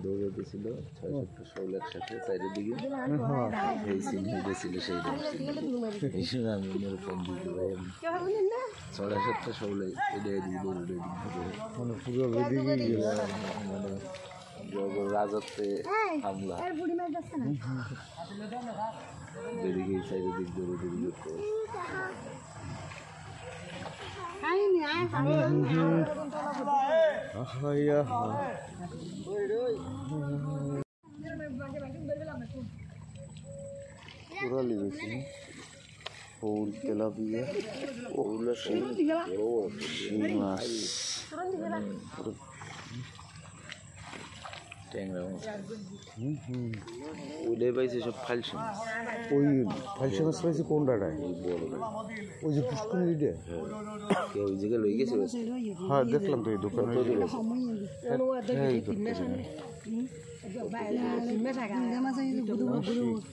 দৌড়াতে ছিল 6-7টা শোল একসাথে চারিদিকে এই সিন হয়েছিল সেই এই সময় আমি ফোন দিতে ভাই 6-7টা শোল এড়িয়ে দিয়ে দৌড়ে মানে পুরো রেডি মানে রাজত্বে হামলা বেরিয়ে চারিদিক দৌড়ে দৌড়ে পুরালি বেশি ফুল তেলাপিয়া ওগুলো সেই মাছ ট্যাংরা মাছ ওইটাই পাইছে সব ফালসি মাছ ওই ফালসি মাছ পাইছে কোনটাটায় ওই যে পুষ্করি দিয়ে ওই জায়গায় লই গেছে হ্যাঁ দেখলাম তো এই দোকানে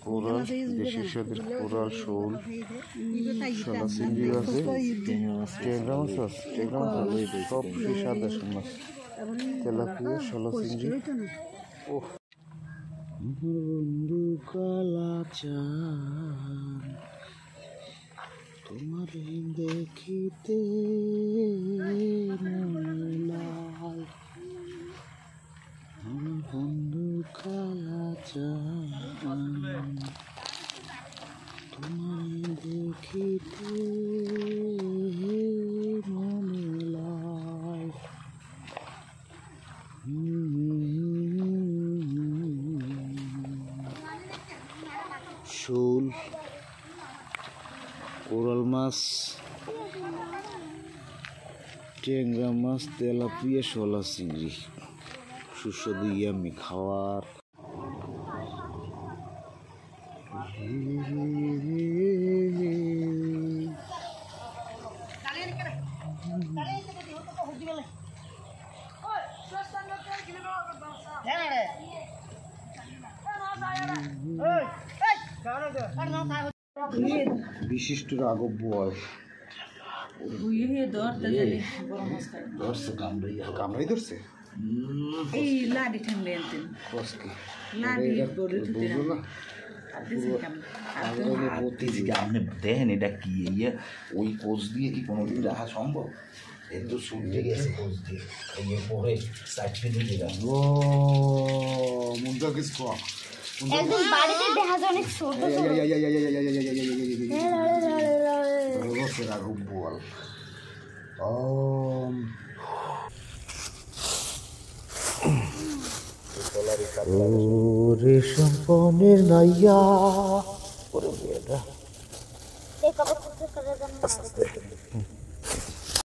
কোরাল দেশি স্বাদের কোরাল শোল সোনা চিংড়ি আছে ট্যাংরা মাছ আছে ট্যাংরা মাছ সব সাদা মাছ তেলাপিয়া সোনা চিংড়ি ও বন্ধু কালাচান তোমার দেখিতে লাল বন্ধু কালাচান তোমার দেখিতে মনে লাল শোল কোরাল মাছ ট্যাংরা মাছ তেলাপিয়া শোলা চিংড়ি সুস্বাদু ইয়ামি খাওয়ার বিশিষ্ট রাঘব বয়স ধরছে কামড়াই ধরছে এই লাডি ঠান্ডা আনতেন কসকে লাডি বড় আপনি দেখেন এটা কি ইয়ে ওই কোচ দিয়ে কি কোনোদিন রাখা সম্ভব এর তো ছুটে গেছে কোচ দিয়ে এই পরে সাইডে দিয়ে রাখবো মুন্ডা কিছু একদম বাড়িতে দেখা যায় অনেক ছোট রাঘব বল রেশম পনের নাইয়া ওরে বেটা এই কবে করে জানো